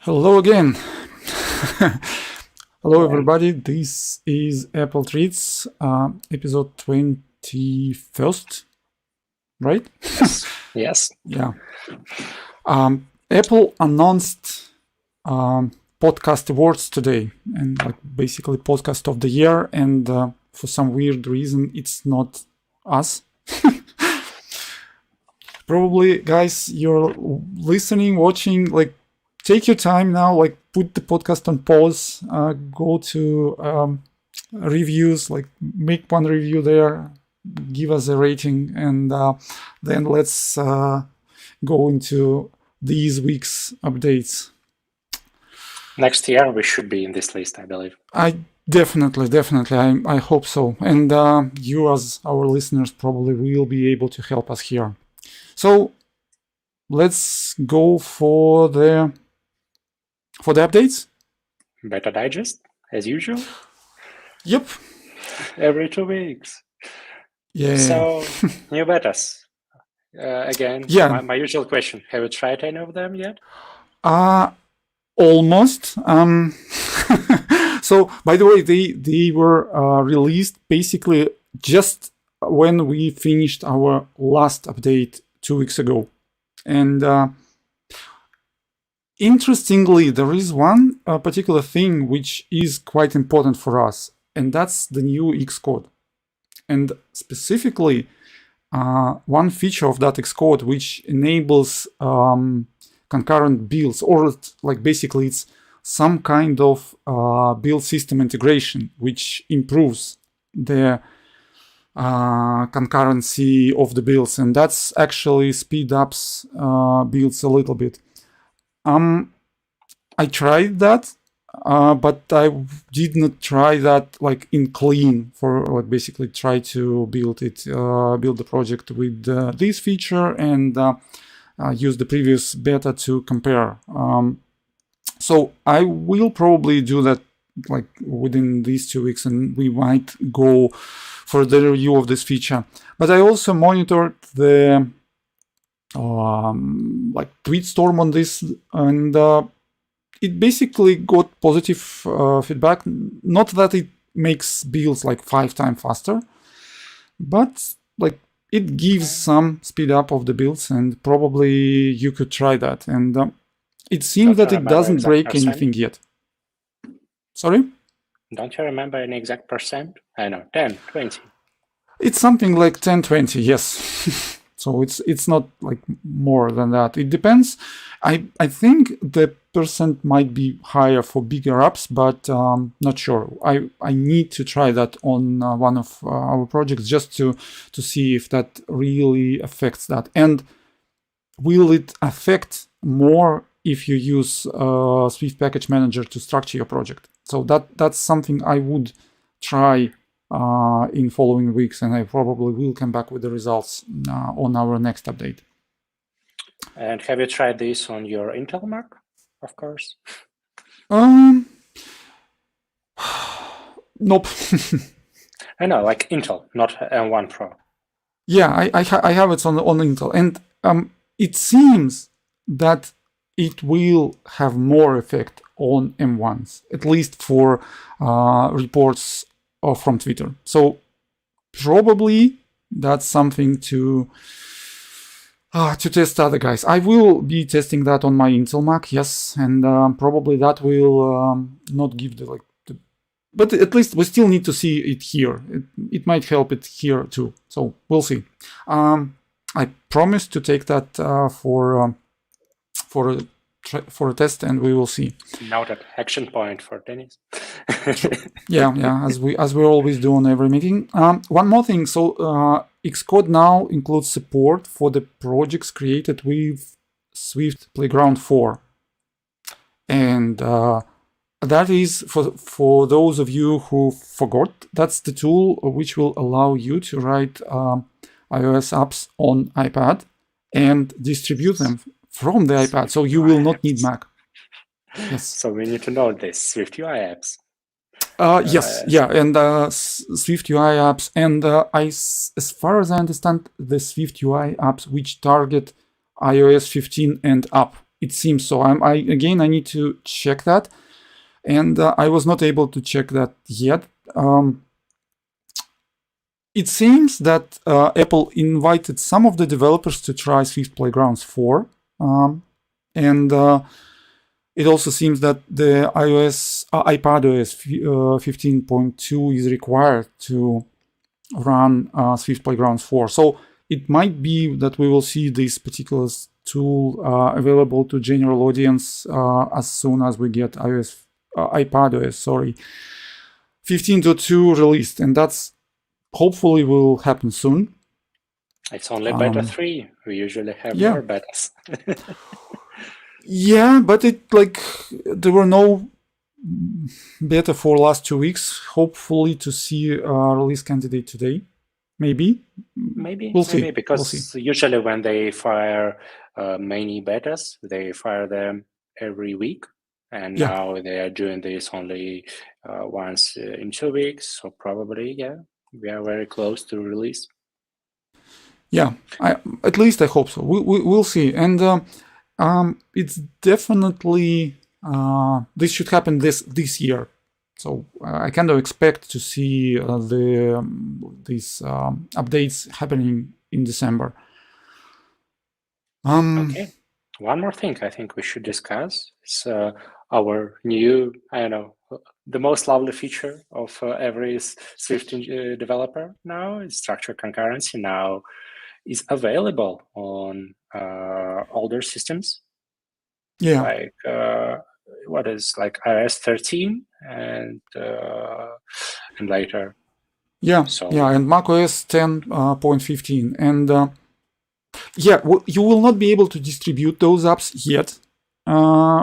Hello again. Hello everybody. This is Apple Treats, episode 21st, right? Yes. Yeah. Apple announced podcast awards today, and basically podcast of the year. And for some weird reason, it's not us. Probably, guys, you're listening, watching, take your time now, put the podcast on pause, go to reviews, make one review there, give us a rating, and then let's go into these week's updates. Next year we should be in this list, I believe. I definitely, I hope so. And you as our listeners probably will be able to help us here. So let's go for the updates. Beta digest, as usual. Yep. Every 2 weeks. Yeah. So new betas. Again, yeah. My usual question: have you tried any of them yet? Almost. So, by the way, they were released basically just when we finished our last update 2 weeks ago. And interestingly, there is one particular thing which is quite important for us, and that's the new Xcode. And specifically, one feature of that Xcode which enables concurrent builds, or basically it's some kind of build system integration which improves the concurrency of the builds, and that's actually speed ups builds a little bit. I tried that, but I did not try that in clean for basically try to build the project with this feature and use the previous beta to compare. So I will probably do that within these 2 weeks, and we might go for the review of this feature. But I also monitored the tweet storm on this, and it basically got positive feedback. Not that it makes builds 5 times faster, but it gives some speed up of the builds, and probably you could try that. And it seems that it doesn't break anything yet. Sorry? Don't you remember an exact percent? I know, 10, 20. It's something like 10, 20, yes. So it's not more than that. It depends. I think the percent might be higher for bigger apps, but not sure. I need to try that on one of our projects just to see if that really affects that. And will it affect more if you use Swift Package Manager to structure your project? So that's something I would try in following weeks, and I probably will come back with the results on our next update. And have you tried this on your Intel Mac? Of course. Nope. I know, Intel, not M1 Pro. Yeah, I have it on Intel, and it seems that it will have more effect on M1s, at least for reports from Twitter. So probably that's something to test other guys. I will be testing that on my Intel Mac, yes, and probably that will not give the but at least we still need to see it here. It might help it here too. So we'll see. I promise to take that for a test, and we will see. Noted. Action point for Dennis. yeah, as we always do on every meeting. One more thing. So Xcode now includes support for the projects created with Swift Playground 4, and that is for those of you who forgot. That's the tool which will allow you to write iOS apps on iPad and distribute them from the iPad, so you will not need Mac. Yes. So we need to know this SwiftUI apps. Yes, yeah, and SwiftUI apps, and as far as I understand, the SwiftUI apps which target iOS 15 and up. It seems so. I need to check that, and I was not able to check that yet. It seems that Apple invited some of the developers to try Swift Playgrounds 4, and it also seems that the iPadOS 15.2 is required to run Swift Playgrounds 4. So it might be that we will see this particular tool available to general audience as soon as we get iPadOS 15.2 released, and that's hopefully will happen soon. It's only beta 3. We usually have more betas. Yeah, but there were no beta for last 2 weeks. Hopefully to see a release candidate today. Maybe we'll see. Because usually when they fire many betas, they fire them every week. And now they are doing this only once in 2 weeks. So probably, we are very close to release. Yeah, at least I hope so. We'll see. And it's definitely, this should happen this year. So I kind of expect to see these updates happening in December. Okay. One more thing I think we should discuss is our new, the most lovely feature of every Swift developer now is structured concurrency. Now is available on older systems. Yeah. Like what is like iOS 13 and later. Yeah. So, and macOS 10.15 and you will not be able to distribute those apps yet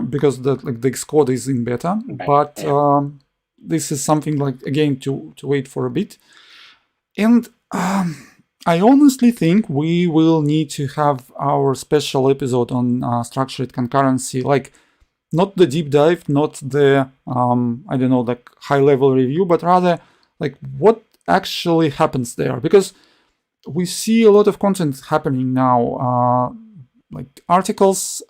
because the Xcode is in beta. But this is something again to wait for a bit. And I honestly think we will need to have our special episode on structured concurrency, not the deep dive, not the high-level review, but rather what actually happens there, because we see a lot of content happening now, like articles,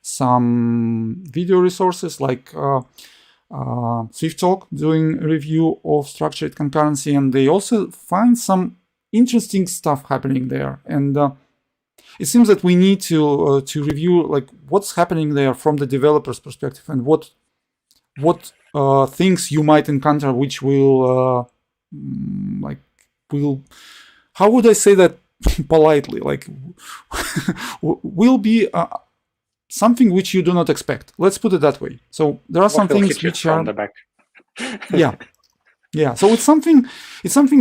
some video resources like Swift Talk doing a review of structured concurrency, and they also find some interesting stuff happening there. And it seems that we need to review what's happening there from the developer's perspective, and what things you might encounter which will how would I say that politely, will be something which you do not expect. Let's put it that way. So there are some things which are the back. Yeah. So it's something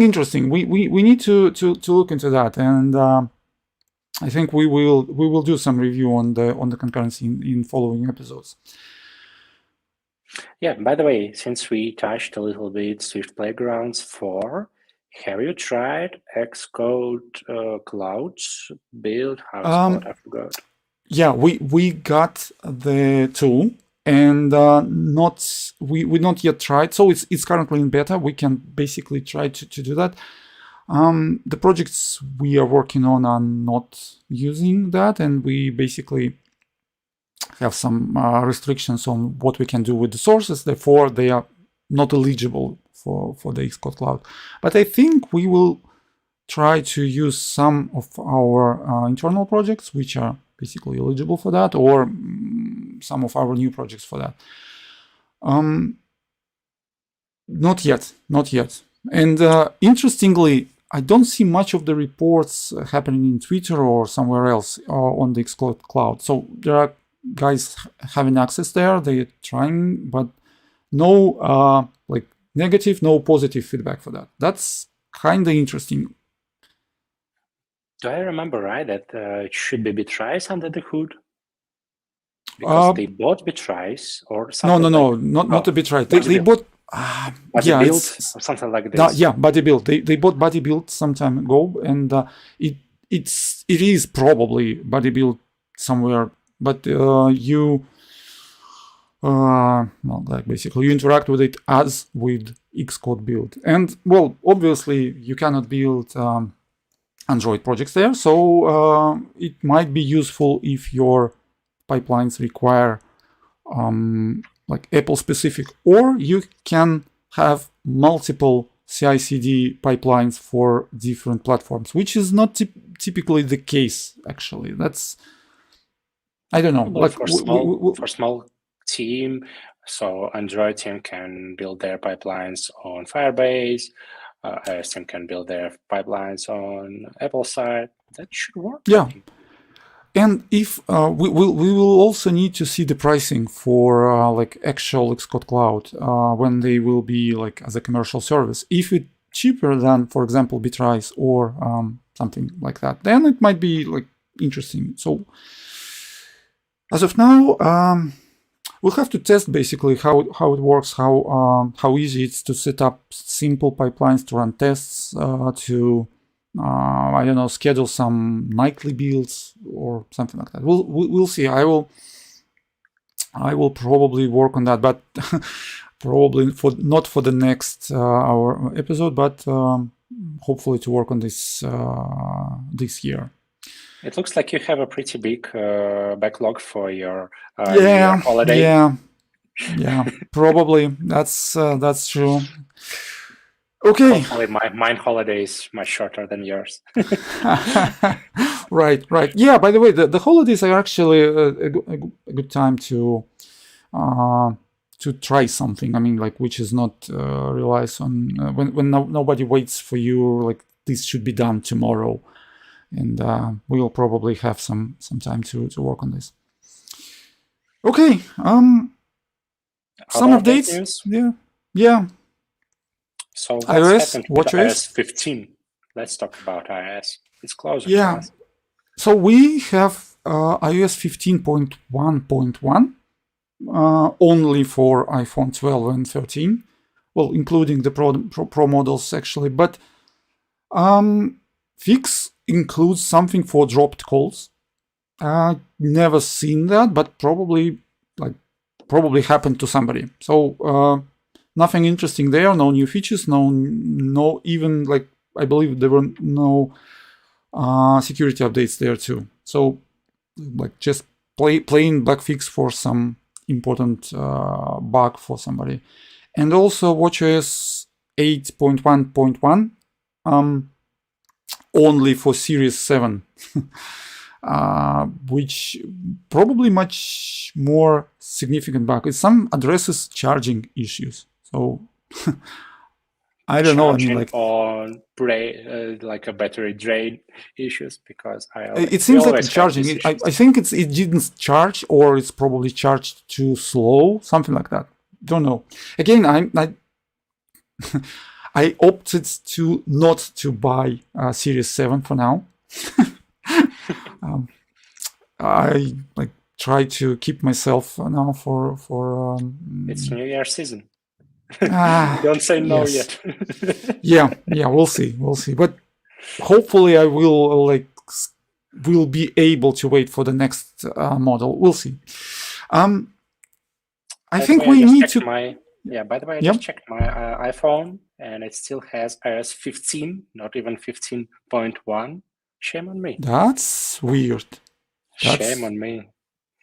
interesting. We need to look into that, and I think we will do some review on the concurrency in following episodes. Yeah. By the way, since we touched a little bit Swift Playgrounds 4, have you tried Xcode Cloud's build? How it's called? I forgot. Yeah, we got the tool, and we not yet tried. So it's currently in beta. We can basically try to do that. The projects we are working on are not using that, and we basically have some restrictions on what we can do with the sources. Therefore, they are not eligible for the Xcode Cloud. But I think we will try to use some of our internal projects which are basically eligible for that, or some of our new projects for that. Not yet. And interestingly, I don't see much of the reports happening in Twitter or somewhere else on the Xcode Cloud. So there are guys having access there, they're trying, but no negative, no positive feedback for that. That's kind of interesting. Do I remember right that it should be Bitrise under the hood? Because they bought Bitrise or something? No, not a Bitrise. They bought BuddyBuild or something like this. BuddyBuild. They bought BuddyBuild some time ago, and it is probably BuddyBuild somewhere. But basically you interact with it as with Xcode build. And well, obviously you cannot build Android projects there, so it might be useful if your pipelines require like Apple specific, or you can have multiple CI/CD pipelines for different platforms, which is not typically the case. Actually, that's, I don't know. Like for small team, so Android team can build their pipelines on Firebase. iOS team can build their pipelines on Apple side. That should work. Yeah. And if we will also need to see the pricing for like actual Xcode Cloud when they will be like as a commercial service. If it's cheaper than, for example, Bitrise or something like that, then it might be like interesting. So as of now, we'll have to test basically how it works, how easy it's to set up simple pipelines to run tests, to I don't know, schedule some nightly builds or something like that. We'll see. I will probably work on that, but probably not for the next our episode, but hopefully to work on this this year. It looks like you have a pretty big backlog for your yeah, holiday. Yeah, probably that's true. Okay. Hopefully mine holiday is much shorter than yours. Right. Yeah, by the way, the holidays are actually a good time to try something. I mean, like, which is not relies on when nobody waits for you, like this should be done tomorrow. And we'll probably have some time to work on this. Okay. Some updates. Yeah. So what's iOS, watchOS? iOS 15. Let's talk about iOS. It's closer to us. So we have iOS 15.1.1 only for iPhone 12 and 13. Well, including the Pro models actually. But fix includes something for dropped calls. Never seen that, but probably happened to somebody. So nothing interesting there. No new features. No even like I believe there were no security updates there too. So like just plain bug fix for some important bug for somebody. And also watchOS 8.1.1 only for Series 7. Which probably much more significant bug. It's some addresses charging issues. So I don't know. I mean, like on like a battery drain issues because it seems like it's charging. I think it didn't charge, or it's probably charged too slow, something like that. Don't know. Again, I opted to not to buy Series 7 for now. I like try to keep myself now for it's New Year season. Don't say no yet. yeah, we'll see. But hopefully, I will be able to wait for the next model. We'll see. I think we need to. By the way, I just checked my iPhone, and it still has iOS 15, not even 15.1. Shame on me. That's weird. Shame on me.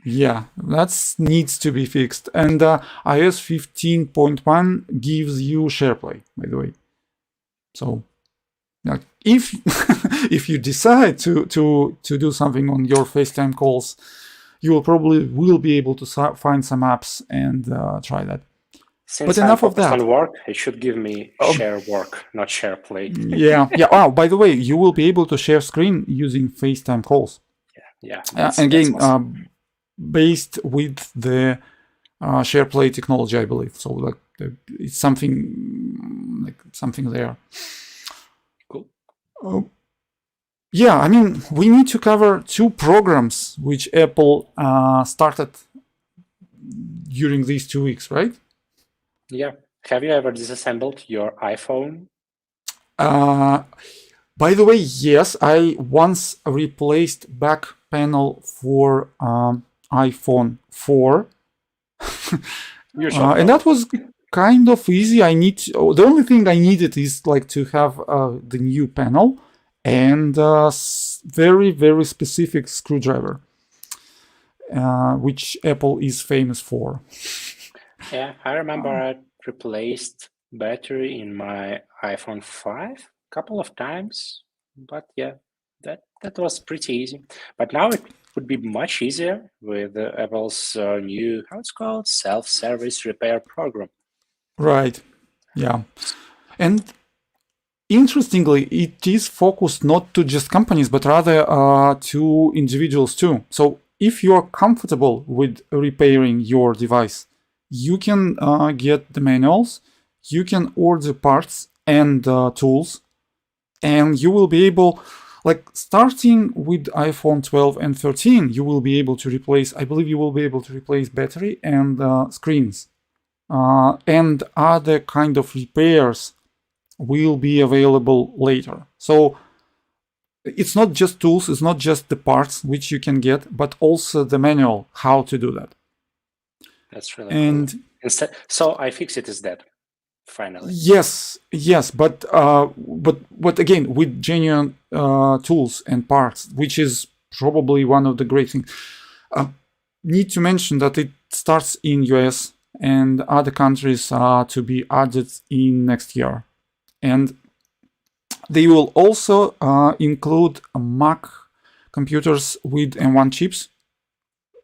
Yeah, that needs to be fixed. And iOS 15.1 gives you SharePlay, by the way. So, if if you decide to do something on your FaceTime calls, you will be able to find some apps and try that. Since but enough of that. On work, it should give me share work, not SharePlay. yeah. Oh, by the way, you will be able to share screen using FaceTime calls. Yeah. Again, awesome. Based with the SharePlay technology, I believe. So like it's something there. Cool. Yeah, I mean, we need to cover 2 programs which Apple started during these 2 weeks, right? Yeah. Have you ever disassembled your iPhone? By the way, yes, I once replaced back panel for iPhone 4. And that was kind of easy. The only thing I needed is like to have the new panel and very, very specific screwdriver. which Apple is famous for. Yeah, I remember I replaced battery in my iPhone 5 a couple of times, but yeah, that was pretty easy. But now it would be much easier with Apple's new, how it's called, self-service repair program. Right. Yeah. And interestingly, it is focused not to just companies, but rather to individuals too. So if you are comfortable with repairing your device, you can get the manuals, you can order parts and tools, and you will be able, like starting with iPhone 12 and 13, you will be able to replace, I believe you will be able to replace battery and screens. And other kind of repairs will be available later. So it's not just tools, it's not just the parts which you can get, but also the manual how to do that. That's really cool. Instead, so iFixit is dead, finally. Yes, but again with genuine tools and parts, which is probably one of the great things. Need to mention that it starts in US and other countries are to be added in next year. And they will also include Mac computers with M1 chips,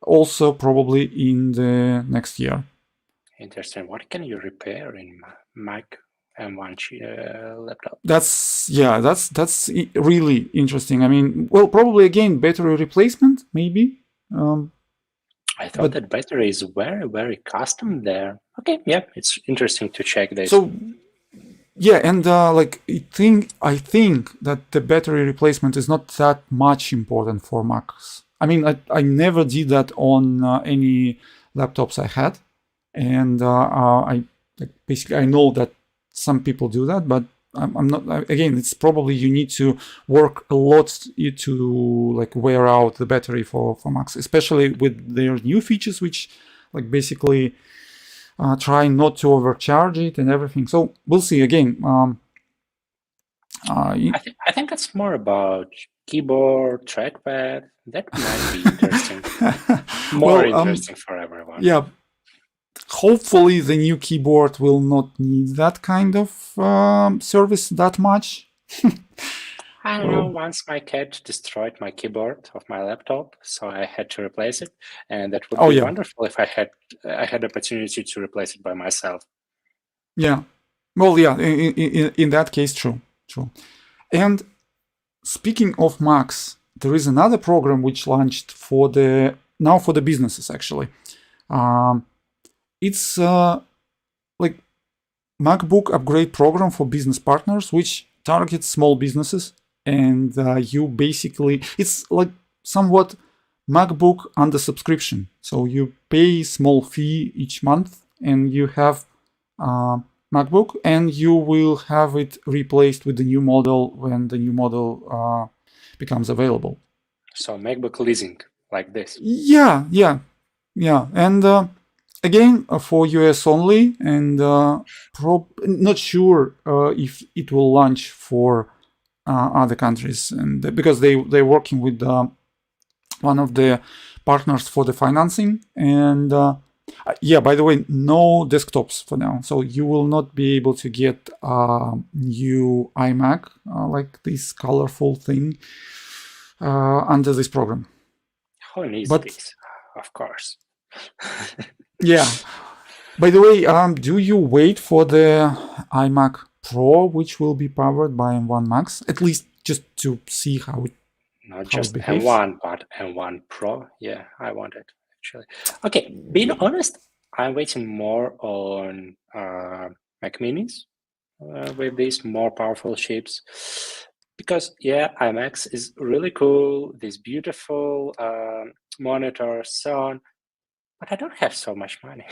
also probably in the next year. Interesting. What can you repair in Mac M1 laptop? That's really interesting. I mean, well, probably again battery replacement, maybe. I thought that battery is very, very custom there. Okay, yeah, it's interesting to check this. So, yeah, and like I think that the battery replacement is not that much important for Macs. I mean, I never did that on any laptops I had, and I basically I know that some people do that, but I'm not. Again, it's probably you need to work a lot to like wear out the battery for Macs, especially with their new features, which like basically try not to overcharge it and everything. So we'll see again. I think it's more about keyboard, trackpad. That might be interesting. More interesting for everyone. Yeah. Hopefully the new keyboard will not need that kind of service that much. I don't know, once my cat destroyed my keyboard of my laptop, so I had to replace it, and that would be wonderful if I had opportunity to replace it by myself. Yeah, well, yeah, in that case, true. And speaking of Macs, there is another program which launched for the businesses actually. It's like MacBook upgrade program for business partners, which targets small businesses. And you basically, it's like somewhat MacBook under subscription. So you pay small fee each month and you have MacBook, and you will have it replaced with the new model when the new model becomes available. So MacBook leasing like this. Yeah. And again, for US only, and not sure if it will launch for other countries, and because they're working with one of the partners for the financing. And yeah, by the way, no desktops for now, so you will not be able to get new iMac like this colorful thing under this program. Who needs this? Of course. Yeah. By the way, do you wait for the iMac Pro, which will be powered by M1 Max, at least just to see how it not just M1, but M1 Pro? Yeah, I want it actually. Okay, being honest, I'm waiting more on Mac Minis with these more powerful chips, because yeah, iMac is really cool. This beautiful monitor, so on. But I don't have so much money.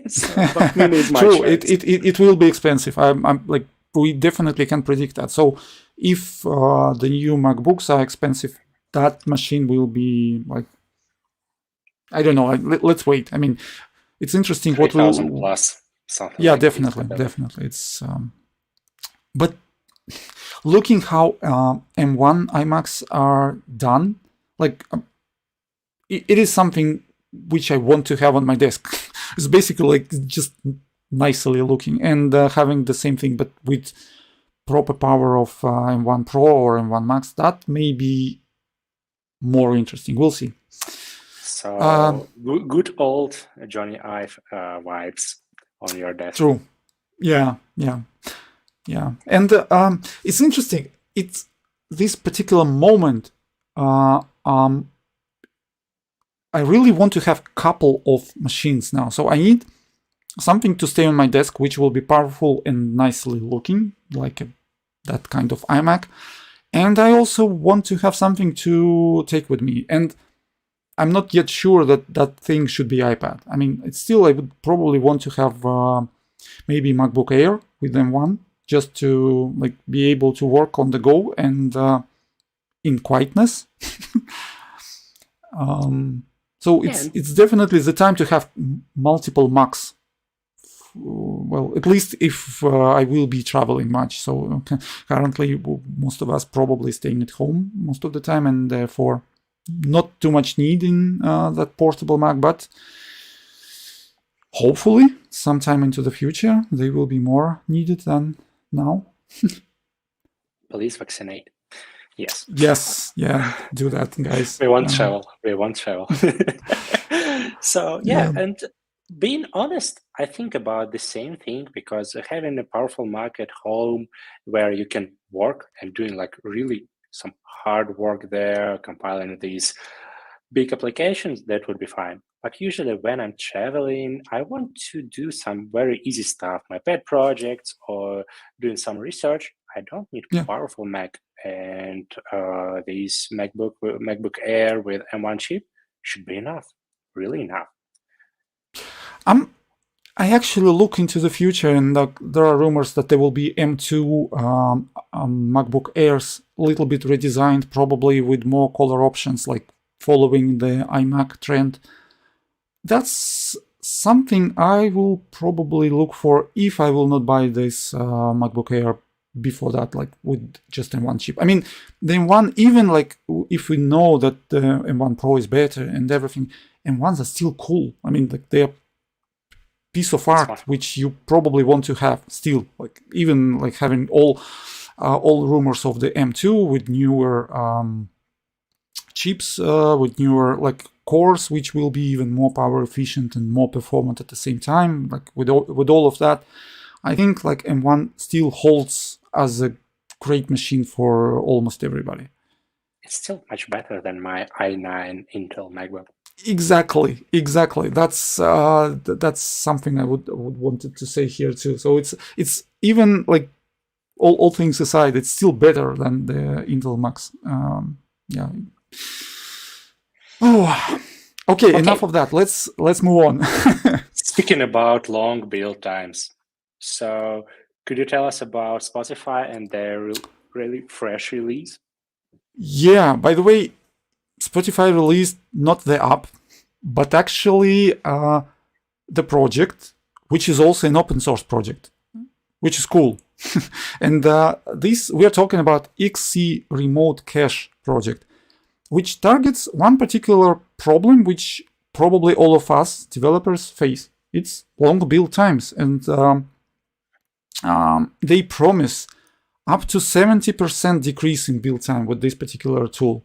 So Mac Mini is true. It will be expensive. I'm like, we definitely can predict that. So if the new MacBooks are expensive, that machine will be like, I don't know. Let's wait. I mean, it's interesting what will 3,000 plus something. Yeah, like definitely. It's but looking how M1 iMacs are done, like it is something which I want to have on my desk. It's basically like just nicely looking and having the same thing, but with proper power of M1 Pro or M1 Max. That may be more interesting. We'll see. So good old Johnny Ive vibes on your desk. True. Yeah. And it's interesting. It's this particular moment. I really want to have a couple of machines now. So I need something to stay on my desk, which will be powerful and nicely looking, like that kind of iMac. And I also want to have something to take with me. And I'm not yet sure that that thing should be iPad. I mean, it's still, I would probably want to have maybe MacBook Air with M1, just to like be able to work on the go and in quietness. So it's definitely the time to have multiple Macs. Well, at least if I will be traveling much. So currently, most of us probably staying at home most of the time, and therefore not too much need in that portable Mac. But hopefully, sometime into the future, they will be more needed than now. Please vaccinate. Yes. Yes. Yeah. Do that, guys. We won't travel. So and being honest, I think about the same thing, because having a powerful Mac at home where you can work and doing like really some hard work there, compiling these big applications, that would be fine. But usually when I'm traveling, I want to do some very easy stuff, my pet projects or doing some research. I don't need a powerful Mac, and this MacBook Air with M1 chip should be enough, really enough. I actually look into the future, and there are rumors that there will be M2 MacBook Airs, a little bit redesigned, probably with more color options, like following the iMac trend. That's something I will probably look for if I will not buy this MacBook Air before that, like with just M1 chip. I mean, the M1, even like if we know that the M1 Pro is better and everything, M1s are still cool. I mean, like they're piece of art which you probably want to have still, like even like having all rumors of the M2 with newer chips, with newer like cores, which will be even more power efficient and more performant at the same time. Like with all of that, I think like M1 still holds as a great machine for almost everybody. It's still much better than my i9 Intel MacBook. Exactly. That's something I would wanted to say here too. So it's even like all things aside, it's still better than the Intel Max. Okay. Enough of that. Let's move on. Speaking about long build times, so could you tell us about Spotify and their really fresh release? Yeah. By the way, Spotify released not the app, but actually the project, which is also an open source project, which is cool. And this, we are talking about XCRemoteCache project, which targets one particular problem which probably all of us developers face. It's long build times, and they promise up to 70% decrease in build time with this particular tool.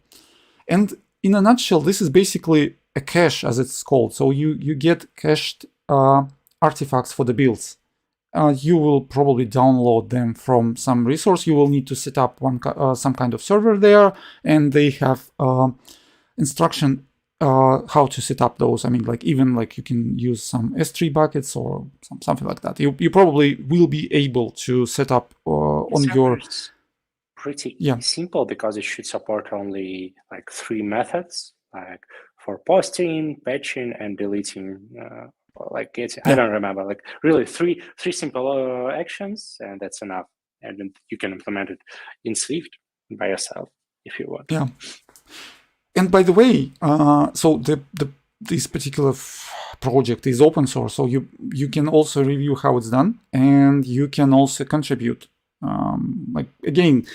And in a nutshell, this is basically a cache, as it's called. So you get cached artifacts for the builds. You will probably download them from some resource. You will need to set up some kind of server there, and they have instruction how to set up those. I mean, like even like you can use some S3 buckets or something like that. You probably will be able to set up on your. Pretty simple, because it should support only like 3 methods, like for posting, patching, and deleting. Like getting, I don't remember. Like really, three simple actions, and that's enough. And then you can implement it in Swift by yourself if you want. Yeah. And by the way, so this particular project is open source, so you can also review how it's done, and you can also contribute. Like again,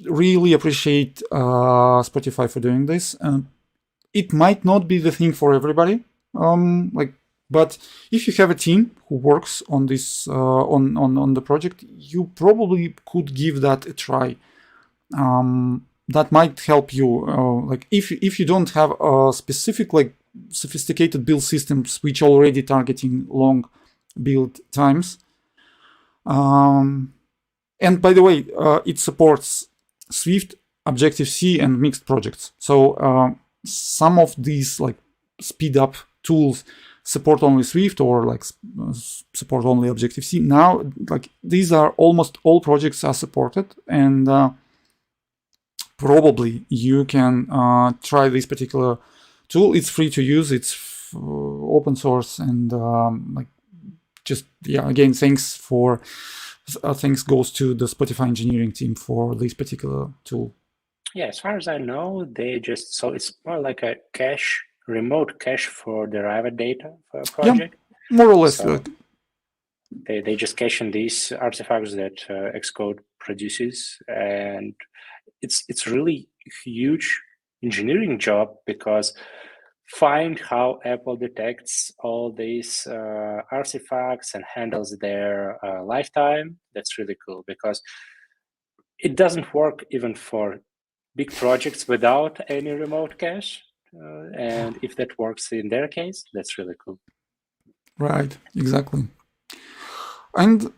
really appreciate Spotify for doing this. it might not be the thing for everybody. But if you have a team who works on this on the project, you probably could give that a try. That might help you. Like if you don't have a specific sophisticated build systems which already targeting long build times. And by the way, it supports Swift, Objective-C, and mixed projects. So some of these speed up tools support only Swift or support only Objective-C. Now, these are almost all projects are supported, and probably you can try this particular tool. It's free to use. It's open source, and again, thanks goes to the Spotify engineering team for this particular tool. Yeah, as far as I know, so it's more like a remote cache for derived data for a project. Yeah, more or less. So they just cache in these artifacts that Xcode produces, and it's really huge engineering job, because find how Apple detects all these artifacts and handles their lifetime. That's really cool, because it doesn't work even for big projects without any remote cache. And if that works in their case, that's really cool. Right, exactly. And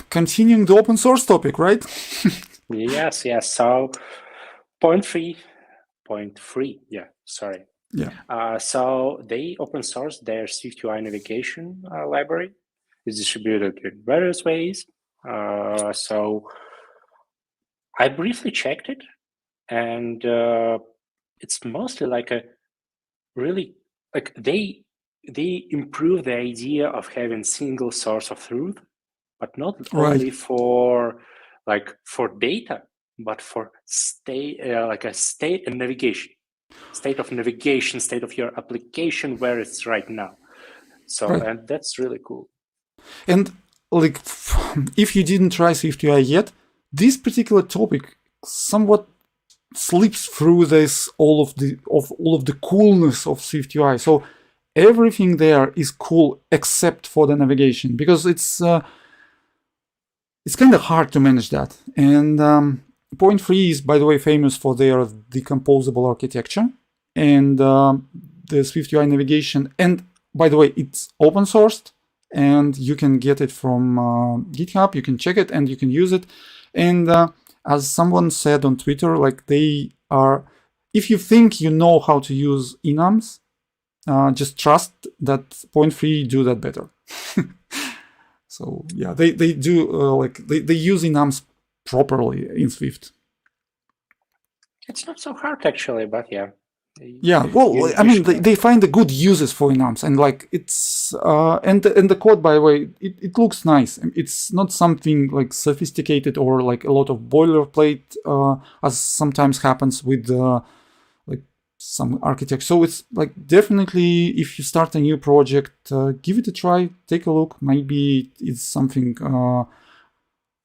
continuing the open source topic, right? Yes. So point three. Yeah, sorry. Yeah. So they open sourced their SwiftUI Navigation library. It's distributed in various ways. So I briefly checked it, and it's mostly they improve the idea of having single source of truth, but not only for data, but for state, a state and navigation, state of navigation, state of your application where it's right now. So, and that's really cool. And if you didn't try SwiftUI yet, this particular topic somewhat slips through all of the coolness of SwiftUI. So everything there is cool except for the navigation, because it's kind of hard to manage that. And Point 3 is, by the way, famous for their decomposable architecture and the SwiftUI navigation. And by the way, it's open sourced, and you can get it from GitHub. You can check it and you can use it. And as someone said on Twitter, they are, if you think you know how to use enums, just trust that Point 3 do that better. So yeah, they do they use enums properly in Swift. It's not so hard actually, but yeah. Yeah, well, I mean, they find the good uses for enums, and it's and the code, by the way, it looks nice. It's not something sophisticated or a lot of boilerplate, as sometimes happens with some architecture. So it's definitely, if you start a new project, give it a try, take a look. Maybe it's something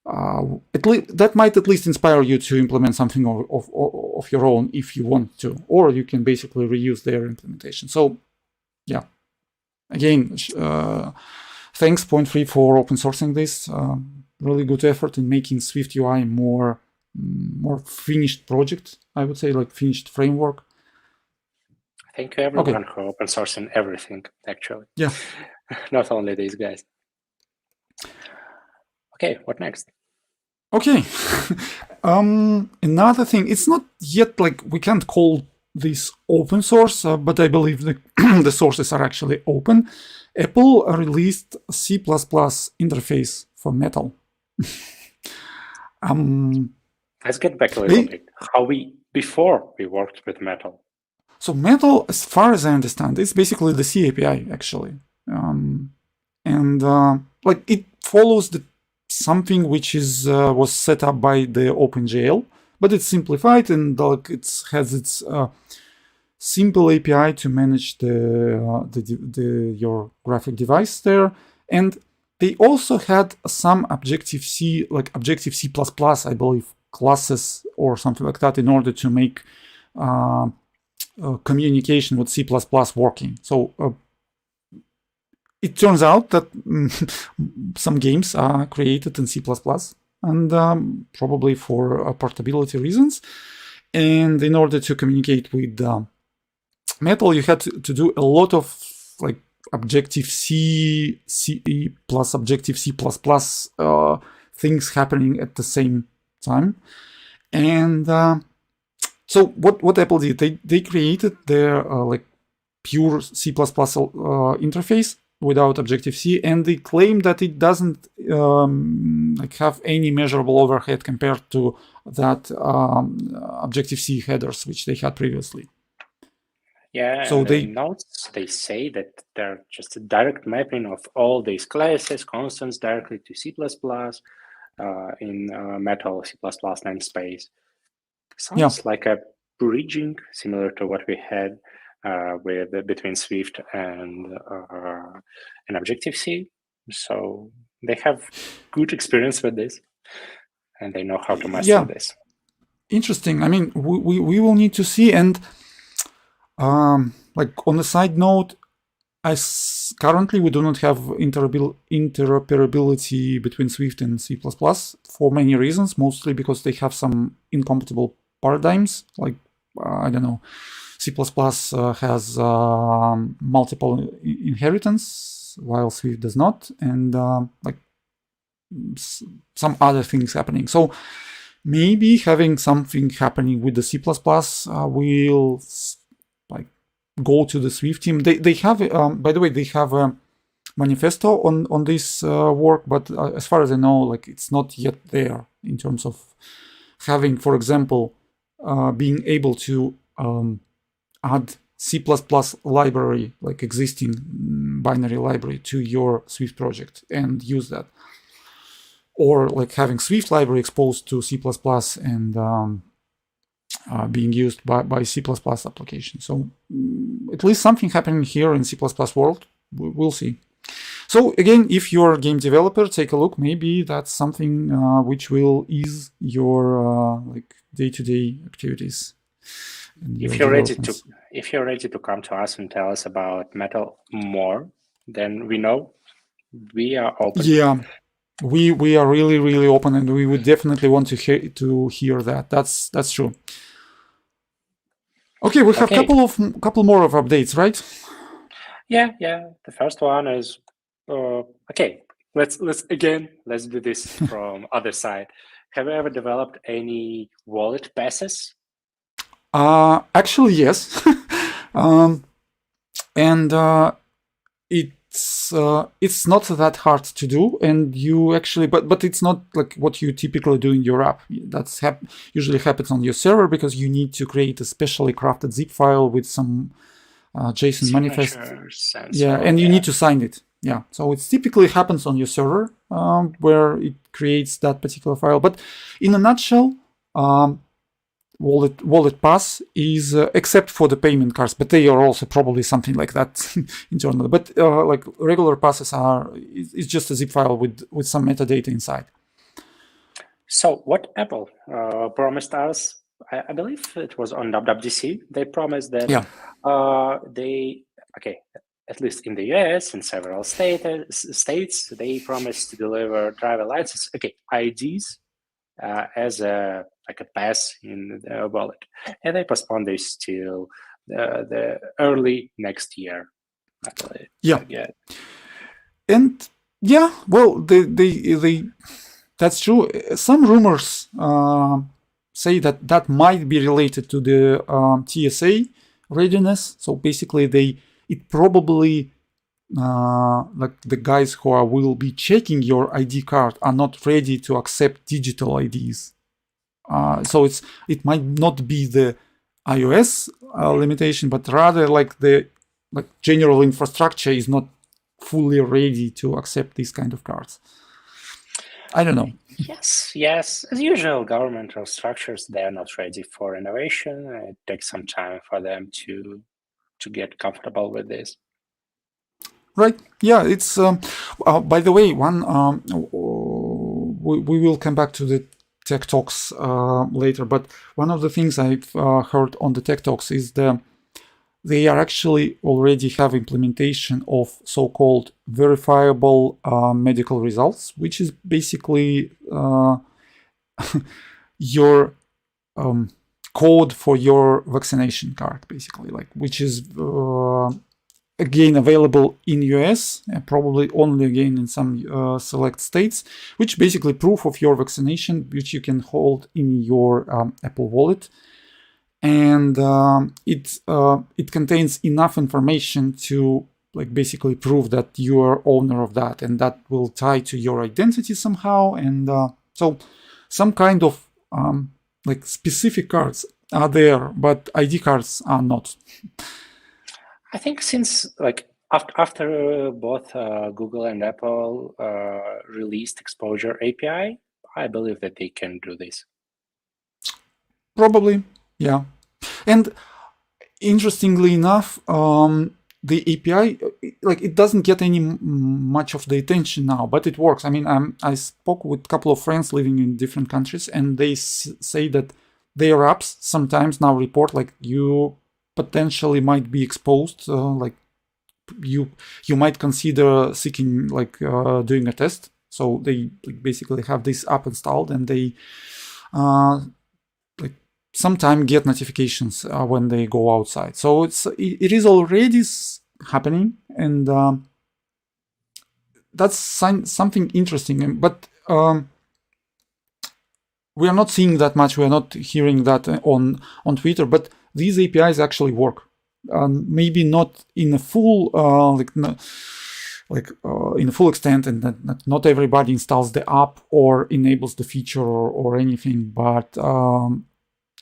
that might at least inspire you to implement something of your own if you want to, or you can basically reuse their implementation. So yeah, again, thanks Point 3 for open sourcing this. Really good effort in making SwiftUI more finished project, I would say, finished framework. Thank you everyone who open sourcing everything, actually. Yeah. Not only these guys. Okay, what next? Okay. Another thing, it's not yet we can't call this open source, but I believe the sources are actually open. Apple released a C++ interface for Metal. Let's get back a little bit. Before we worked with Metal. So Metal, as far as I understand, it's basically the C API actually, it follows something which was set up by the OpenGL, but it's simplified and it has its simple API to manage your graphic device there. And they also had some Objective-C, Objective-C++, I believe, classes or something like that, in order to make communication with C++ working. So it turns out that some games are created in C++, and probably for portability reasons. And in order to communicate with Metal, you had to do a lot of like Objective-C, C plus Objective-C++ things happening at the same time. And so what Apple did, they created their like pure C++ interface without Objective-C, and they claim that it doesn't like have any measurable overhead compared to that Objective-C headers which they had previously. Yeah, so and the notes, they say that they're just a direct mapping of all these classes, constants directly to C++ in Metal C++ namespace. Sounds like a bridging similar to what we had with between Swift and Objective-C. So they have good experience with this, and they know how to master this. Interesting. I mean, we will need to see. And like on a side note, currently we do not have interoperability between Swift and C++ for many reasons, mostly because they have some incompatible paradigms. Like, I don't know, C++ has multiple inheritance, while Swift does not, and like some other things happening. So maybe having something happening with the C++ will like go to the Swift team. They have, by the way, they have a manifesto on this work, but as far as I know, like it's not yet there in terms of having, for example, being able to add C++ library, like existing binary library, to your Swift project and use that, or like having Swift library exposed to C++ and being used by C++ application. So at least something happening here in C++ world. We'll see. So again, if you're a game developer, take a look. Maybe that's something which will ease your like day-to-day activities. If you're ready to come to us and tell us about Metal more, then we know we are open. Yeah, we are really open, and we would definitely want to hear that. That's true. Okay, we have couple more of updates, right? Yeah. The first one is okay. Let's do this from other side. Have you ever developed any wallet passes? Actually, yes. And it's not that hard to do, and you actually, but it's not like what you typically do in your app. That's usually happens on your server, because you need to create a specially crafted zip file with some JSON manifest. And you need to sign it. Yeah, so it typically happens on your server where it creates that particular file. But in a nutshell, wallet pass is except for the payment cards, but they are also probably something like that internally. But like regular passes it's just a zip file with some metadata inside. So what Apple promised us, I believe it was on WWDC, they promised that at least in the US, in several states, they promised to deliver driver license, IDs as a pass in the wallet, and they postponed this till the early next year, I believe. And well, they that's true. Some rumors say that might be related to the TSA readiness. So basically, it probably like the guys who will be checking your ID card are not ready to accept digital IDs. So it might not be the iOS limitation, but rather like the general infrastructure is not fully ready to accept these kind of cards. I don't know. Yes. As usual, governmental structures, they are not ready for innovation. It takes some time for them to get comfortable with this. Right. Yeah. It's by the way, we will come back to the Tech Talks later. But one of the things I've heard on the Tech Talks is the they are actually already have implementation of so-called verifiable medical results, which is basically your code for your vaccination card, basically, like, which is again available in US, probably only again in some select states, which basically proof of your vaccination, which you can hold in your Apple Wallet. And it contains enough information to like basically prove that you are owner of that, and that will tie to your identity somehow. And so some kind of like specific cards are there, but ID cards are not. I think since like after both Google and Apple released Exposure API, I believe that they can do this. Probably, yeah. And interestingly enough, the API, like, it doesn't get any much of the attention now, but it works. I mean, I spoke with a couple of friends living in different countries, and they say that their apps sometimes now report like you potentially might be exposed, like you might consider seeking like doing a test. So they basically have this app installed, and they like sometimes get notifications when they go outside. So it is already happening, and that's something interesting. But we are not seeing that much. We are not hearing that on Twitter. But these APIs actually work. Maybe not in a full in a full extent, and not everybody installs the app or enables the feature or anything. But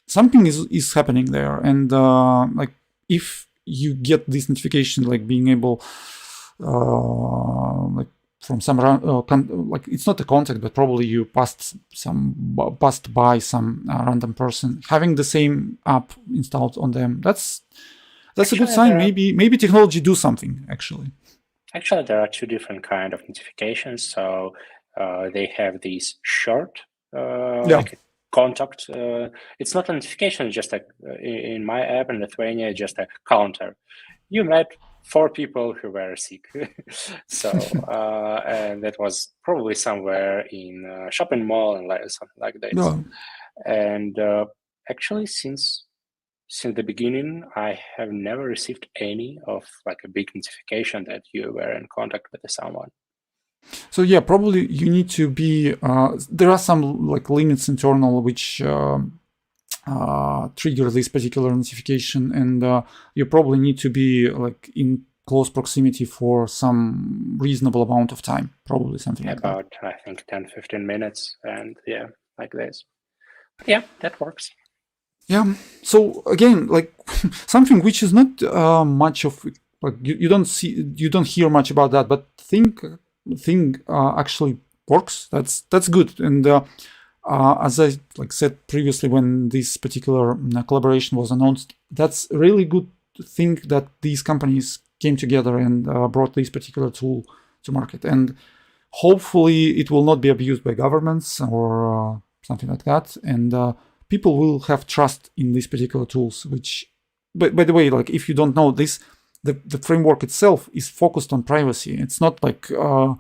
something is happening there, and like if you get this notification, like being able like from some like it's not a contact, but probably you passed by some random person having the same app installed on them. That's actually a good sign. Maybe technology do something actually. Actually, there are two different kind of notifications. So they have these short like contact. It's not a notification, it's just like in my app in Lithuania, just a counter. You met 4 people who were sick. So and that was probably somewhere in a shopping mall and like something like that. No. And actually, since the beginning, I have never received any of like a big notification that you were in contact with someone. So yeah, probably you need to be. There are some like limits internal which trigger this particular notification, and you probably need to be like in close proximity for some reasonable amount of time. Probably something like about I think 10-15 minutes, and yeah, like this. But yeah, that works. Yeah. So again, like something which is not much of like you don't hear much about that, but thing actually works. That's good. And as I said previously, when this particular collaboration was announced, that's a really good thing that these companies came together and brought this particular tool to market. And hopefully, it will not be abused by governments or something like that. And people will have trust in these particular tools, which, by the way, like if you don't know this, the framework itself is focused on privacy. It's not like your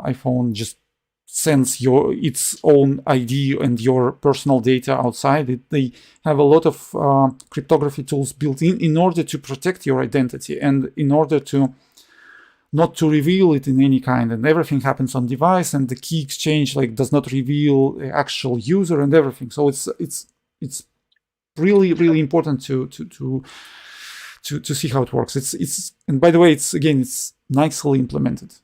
iPhone just sends its own ID and your personal data outside. They have a lot of cryptography tools built in order to protect your identity and in order to not to reveal it in any kind, and everything happens on device, and the key exchange does not reveal the actual user and everything. So it's really important to see how it works. It's and by the way, it's nicely implemented.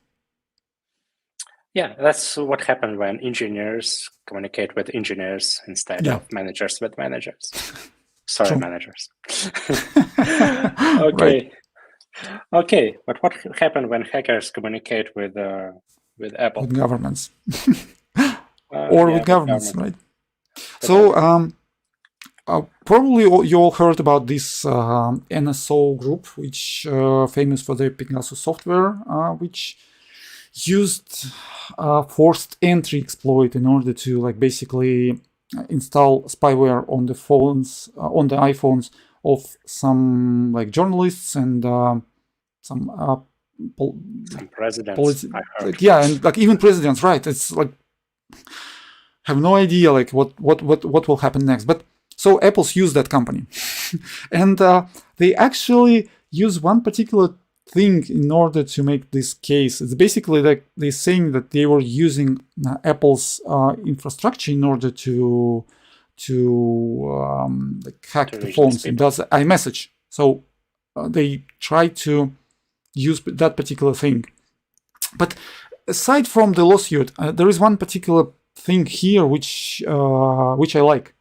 Yeah, that's what happened when engineers communicate with engineers instead of managers with managers. Sorry, managers. Okay. Right. Okay, but what happened when hackers communicate with Apple? With governments. Or with governments, right? So probably you all heard about this NSO Group, which famous for their Pegasus software, which used forced entry exploit in order to basically install spyware on the phones, on the iPhones of some like journalists and some presidents, I heard. like, yeah, and like even presidents, right? It's like have no idea like what will happen next. But so Apple's use that company, and they actually use one particular thing in order to make this case. It's basically like they're saying that they were using Apple's infrastructure in order to like hack the phones and does iMessage. So they try to use that particular thing. But aside from the lawsuit, there is one particular thing here which I like.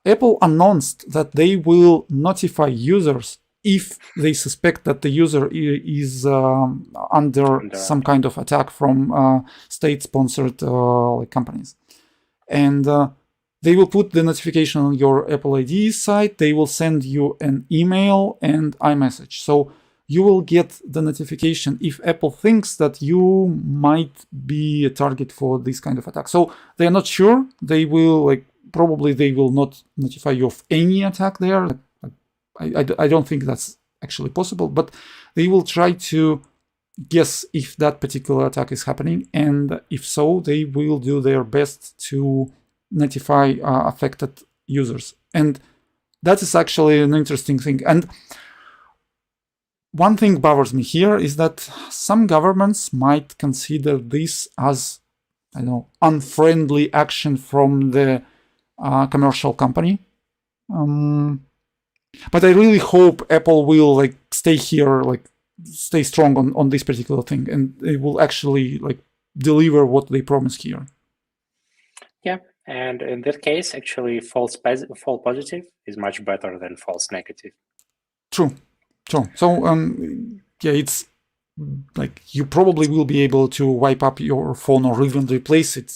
Apple announced that they will notify users if they suspect that the user is under some kind of attack from state-sponsored companies. And they will put the notification on your Apple ID site. They will send you an email and iMessage. So you will get the notification if Apple thinks that you might be a target for this kind of attack. So they are not sure. They will probably they will not notify you of any attack there. I don't think that's actually possible, but they will try to guess if that particular attack is happening. And if so, they will do their best to notify affected users. And that is actually an interesting thing. And one thing bothers me here is that some governments might consider this as, I don't know, unfriendly action from the commercial company. But I really hope Apple will stay here, stay strong on this particular thing, and they will actually deliver what they promise here. Yeah, and in that case, actually, false positive is much better than false negative. True. So yeah, it's you probably will be able to wipe up your phone or even replace it.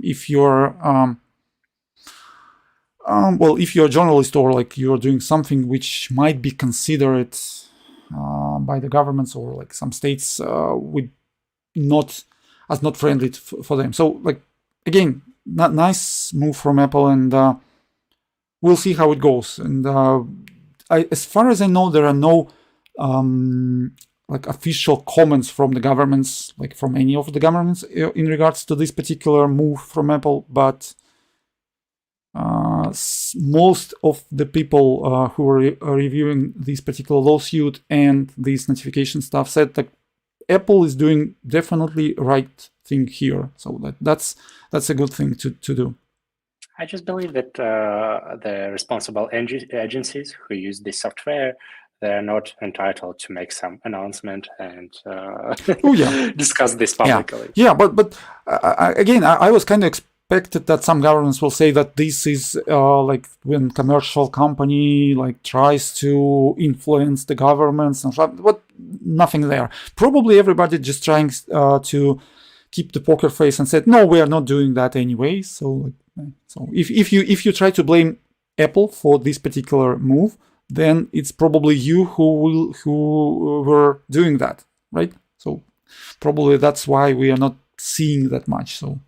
If you're well, if you're a journalist or you're doing something which might be considered by the governments or some states with not friendly for them. So again, nice move from Apple, and we'll see how it goes. And as far as I know, there are no official comments from the governments, from any of the governments in regards to this particular move from Apple, but most of the people who were reviewing this particular lawsuit and this notification stuff said that Apple is doing definitely right thing here. So that's a good thing to do. I just believe that the responsible agencies who use this software, they're not entitled to make some announcement and discuss this publicly. Yeah, but again, I was kind of expected that some governments will say that this is when commercial company tries to influence the governments and stuff, but nothing there. Probably everybody just trying to keep the poker face and said, no, we are not doing that anyway. So if you try to blame Apple for this particular move, then it's probably you who were doing that, right? So probably that's why we are not seeing that much. So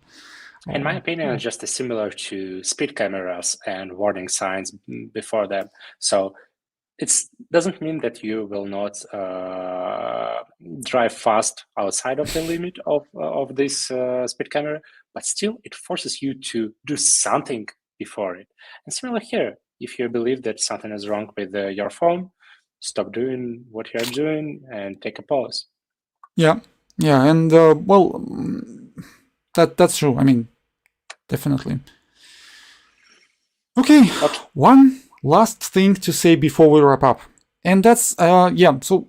in my opinion, it's just similar to speed cameras and warning signs before them. So it doesn't mean that you will not drive fast outside of the limit of this speed camera, but still it forces you to do something before it. And similar here, if you believe that something is wrong with your phone, stop doing what you're doing and take a pause. Yeah, and well, that's true. I mean, definitely. Okay, one last thing to say before we wrap up, and that's so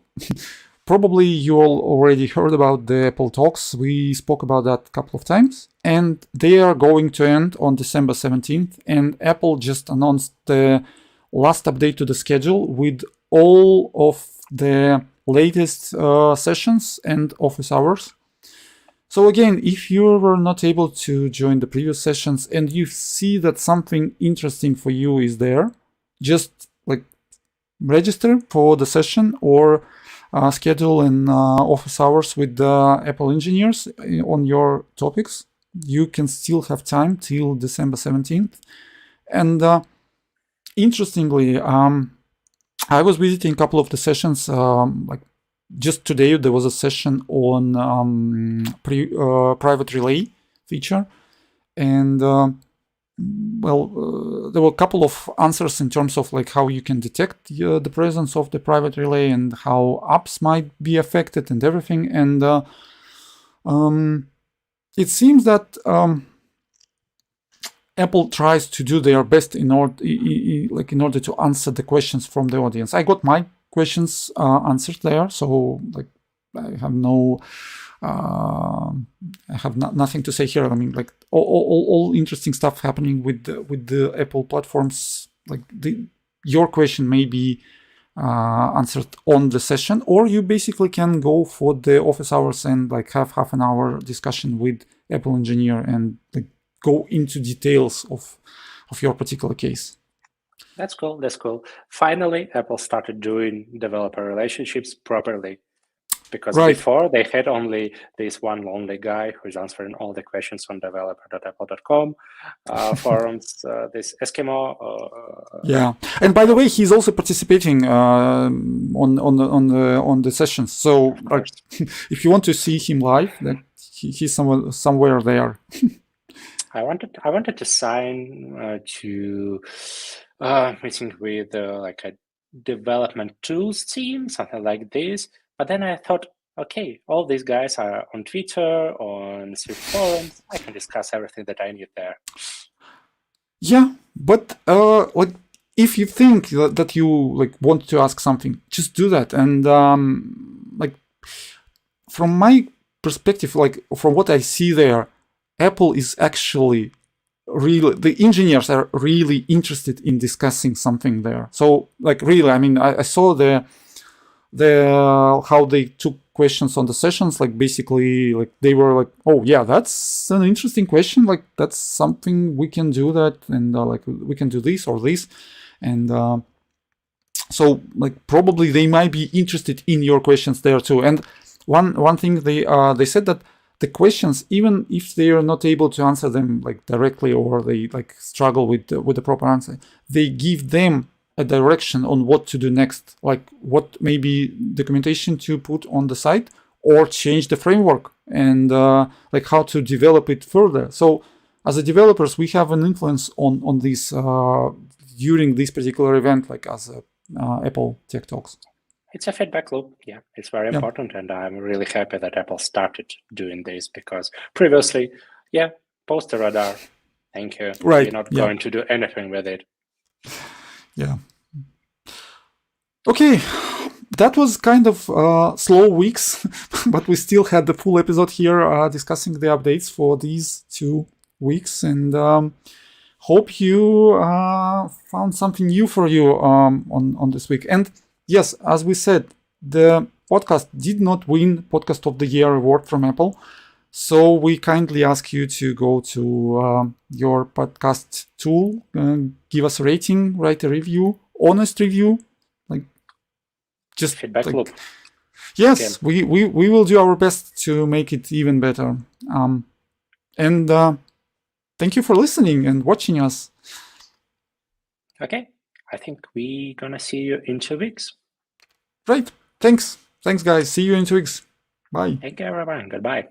probably you all already heard about the Apple Talks. We spoke about that a couple of times, and they are going to end on December 17th, and Apple just announced the last update to the schedule with all of the latest sessions and office hours. So again, if you were not able to join the previous sessions and you see that something interesting for you is there, just register for the session or schedule an office hours with the Apple engineers on your topics. You can still have time till December 17th. And interestingly, I was visiting a couple of the sessions. Like just today, there was a session on private relay feature, and there were a couple of answers in terms of like how you can detect the presence of the private relay and how apps might be affected and everything. And it seems that Apple tries to do their best in order to answer the questions from the audience. I got my questions answered there, so like I have nothing to say here. I mean, like all interesting stuff happening with the Apple platforms. Like your question may be answered on the session, or you basically can go for the office hours and like have half an hour discussion with Apple engineer and like go into details of your particular case. That's cool. That's cool. Finally, Apple started doing developer relationships properly. Because before they had only this one lonely guy who's answering all the questions on developer.apple.com forums, this Eskimo. Yeah, and by the way, he's also participating on the sessions. So like, if you want to see him live, then he's somewhere there. I wanted to sign to meeting with like a development tools team, something like this. But then I thought, okay, all these guys are on Twitter, on Swift forums. I can discuss everything that I need there. Yeah, but like if you think that you like want to ask something, just do that. And like from my perspective, like from what I see there, Apple is actually really, the engineers are really interested in discussing something there. So like really, I mean, I saw the how they took questions on the sessions. Like basically, like they were like, oh yeah, that's an interesting question. Like that's something we can do that, and like we can do this or this, and so like probably they might be interested in your questions there too. And one thing they said that the questions, even if they are not able to answer them like directly, or they like struggle with the proper answer, they give them a direction on what to do next, like what maybe documentation to put on the site, or change the framework, and like how to develop it further. So as a developers, we have an influence on this during this particular event, like as Apple Tech Talks. It's a feedback loop. Yeah, it's very important. And I'm really happy that Apple started doing this, because previously, post a radar. Thank you. Right. You're not going to do anything with it. Yeah. Okay. That was kind of slow weeks, but we still had the full episode here discussing the updates for these 2 weeks. And hope you found something new for you on this week. And yes, as we said, the podcast did not win Podcast of the Year award from Apple. So we kindly ask you to go to your podcast tool and give us a rating, write a review, honest review, like just feedback like, loop. Yes, we will do our best to make it even better. And thank you for listening and watching us. Okay. I think we're going to see you in 2 weeks. Right. Thanks. Thanks, guys. See you in 2 weeks. Bye. Thank you, everyone. Goodbye.